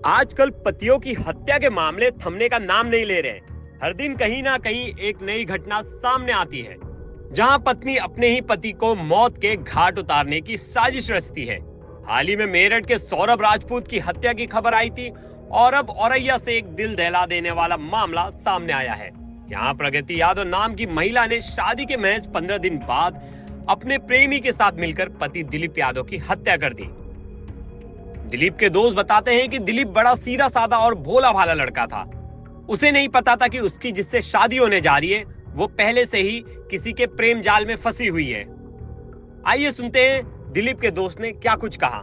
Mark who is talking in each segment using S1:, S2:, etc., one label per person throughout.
S1: आजकल पतियों की हत्या के मामले थमने का नाम नहीं ले रहे हैं। हर दिन कहीं ना कहीं एक नई घटना सामने आती है, जहां पत्नी अपने ही पति को मौत के घाट उतारने की साजिश रचती है। हाल ही में मेरठ के सौरभ राजपूत की हत्या की खबर आई थी और अब औरैया से एक दिल दहला देने वाला मामला सामने आया है। यहाँ प्रगति यादव नाम की महिला ने शादी के महज 15 दिन बाद अपने प्रेमी के साथ मिलकर पति दिलीप यादव की हत्या कर दी। दिलीप के दोस्त बताते हैं कि दिलीप बड़ा सीधा साधा और भोला भाला लड़का था। उसे नहीं पता था कि उसकी जिससे शादी होने जा रही है वो पहले से ही किसी के प्रेम जाल में फंसी हुई है। आइए सुनते हैं दिलीप के दोस्त ने क्या कुछ कहा।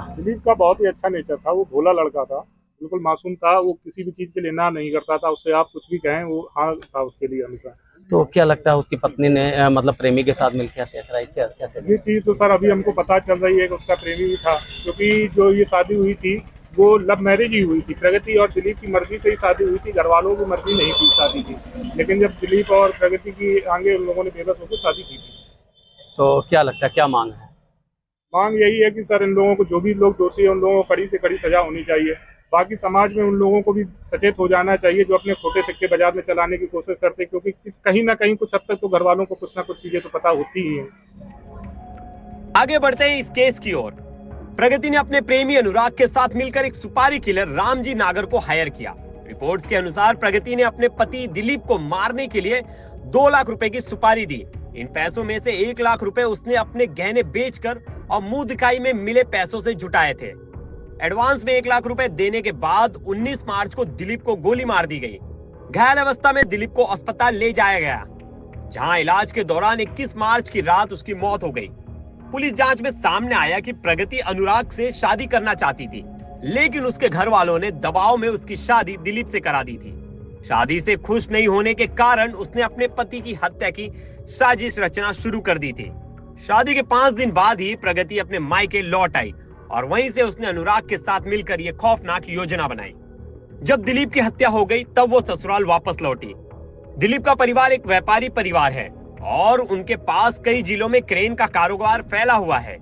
S2: दिलीप का बहुत ही अच्छा नेचर था। वो भोला लड़का था, बिल्कुल मासूम था। वो किसी भी चीज के लिए ना नहीं करता था। उससे आप कुछ भी कहें वो हाँ था उसके लिए हमेशा।
S3: तो क्या लगता है उसकी पत्नी ने मतलब प्रेमी के साथ मिलकर हत्या कराई? क्या कैसे?
S2: ये चीज तो सर अभी हमको पता चल रही है कि उसका प्रेमी भी था, क्योंकि जो ये शादी हुई थी वो लव मैरिज ही हुई थी। प्रगति और दिलीप की मर्जी से ही शादी हुई थी, घर वालों की मर्जी नहीं थी शादी की। लेकिन जब दिलीप और प्रगति की आगे उन लोगों ने बेबस होकर शादी की थी।
S3: तो क्या लगता है, क्या मांग है?
S2: मांग यही है कि सर इन लोगों को, जो भी लोग दोषी है, उन लोगों को कड़ी से कड़ी सजा होनी चाहिए। बाकी समाज में उन लोगों को भी सचेत हो जाना चाहिए जो अपने खोटे सिक्के बाजार में चलाने की कोशिश करते हैं, क्योंकि कहीं ना कहीं कुछ हद तक तो घर वालों को कुछ ना कुछ चीजें तो पता होती ही हैं।
S1: आगे बढ़ते हैं इस केस की ओर। प्रगति ने अपने प्रेमी अनुराग के साथ मिलकर एक सुपारी किलर रामजी नागर को हायर किया। रिपोर्ट्स के अनुसार प्रगति ने अपने पति दिलीप को मारने के लिए 2 लाख रुपए की सुपारी दी। इन पैसों में से 1 लाख रुपए उसने अपने गहने बेचकर और मुंह दिखाई में मिले पैसों से जुटाए थे। एडवांस में 1 लाख रुपए देने के बाद 19 मार्च को दिलीप को गोली मार दी गई। घायल अवस्था में दिलीप को अस्पताल ले जाया गया, जहां इलाज के दौरान 21 मार्च की रात उसकी मौत हो गई। पुलिस जांच में सामने आया कि प्रगति अनुराग से शादी करना चाहती थी, लेकिन उसके घर वालों ने दबाव में उसकी शादी दिलीप से करा दी थी। शादी से खुश नहीं होने के कारण उसने अपने पति की हत्या की साजिश रचना शुरू कर दी थी। शादी के 5 दिन बाद ही प्रगति अपने मायके लौट आई और वहीं से उसने अनुराग के साथ मिलकर यह खौफनाक योजना बनाई। जब दिलीप की हत्या हो गई तब वो ससुराल वापस लौटी। दिलीप का परिवार एक व्यापारी परिवार है और उनके पास कई जिलों में क्रेन का कारोबार फैला हुआ है।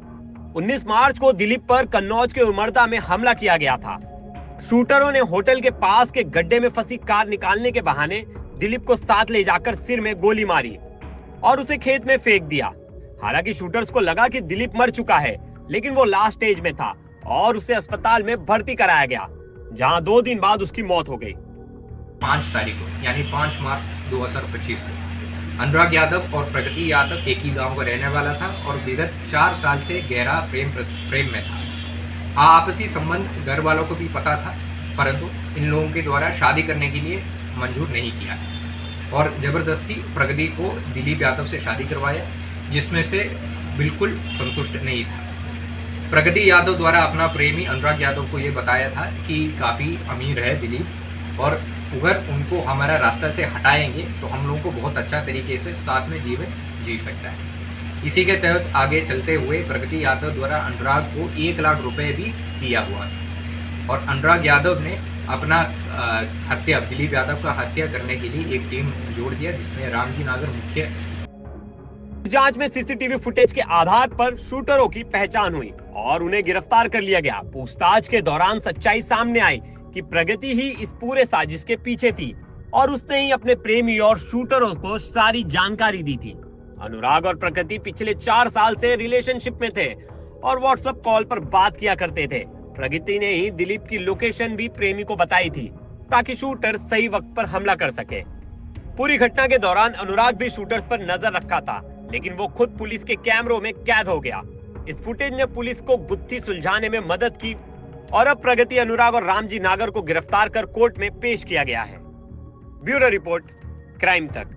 S1: 19 मार्च को दिलीप पर कन्नौज के उमरदा में हमला किया गया था। शूटरों ने होटल के पास के गड्ढे में फंसी कार निकालने के बहाने दिलीप को साथ ले जाकर सिर में गोली मारी और उसे खेत में फेंक दिया। हालांकि शूटर्स को लगा कि दिलीप मर चुका है, लेकिन वो लास्ट स्टेज में था और उसे अस्पताल में भर्ती कराया गया, जहां 2 दिन बाद उसकी मौत हो गई।
S4: 5 तारीख को यानी 5 मार्च 2025 को अनुराग यादव और प्रगति यादव एक ही गांव का रहने वाला था और विगत 4 साल से गहरा प्रेम में था। आपसी संबंध घर वालों को भी पता था, परंतु इन लोगों के द्वारा शादी करने के लिए मंजूर नहीं किया और जबरदस्ती प्रगति को दिलीप यादव से शादी करवाया, जिसमें से बिल्कुल संतुष्ट नहीं था। प्रगति यादव द्वारा अपना प्रेमी अनुराग यादव को ये बताया था कि काफ़ी अमीर है दिलीप और अगर उनको हमारा रास्ता से हटाएंगे तो हम लोगों को बहुत अच्छा तरीके से साथ में जीवन जी सकता है। इसी के तहत आगे चलते हुए प्रगति यादव द्वारा अनुराग को 1 लाख रुपए भी दिया हुआ था और अनुराग यादव ने अपना दिलीप यादव का हत्या करने के लिए एक टीम जोड़ दिया, जिसमें रामजी नागर मुख्य।
S1: जांच में सीसीटीवी फुटेज के आधार पर शूटरों की पहचान हुई और उन्हें गिरफ्तार कर लिया गया। पूछताछ के दौरान सच्चाई सामने आई कि प्रगति ही इस पूरे साजिश के पीछे थी और उसने ही अपने प्रेमी और शूटरों को सारी जानकारी दी थी। अनुराग और प्रगति पिछले 4 साल से रिलेशनशिप में थे और व्हाट्सएप कॉल पर बात किया करते थे। प्रगति ने ही दिलीप की लोकेशन भी प्रेमी को बताई थी ताकि शूटर सही वक्त पर हमला कर सके। पूरी घटना के दौरान अनुराग भी शूटर्स पर नजर रखा था, लेकिन वो खुद पुलिस के कैमरों में कैद हो गया। इस फुटेज ने पुलिस को गुत्थी सुलझाने में मदद की और अब प्रगति, अनुराग और रामजी नागर को गिरफ्तार कर कोर्ट में पेश किया गया है। ब्यूरो रिपोर्ट, क्राइम तक।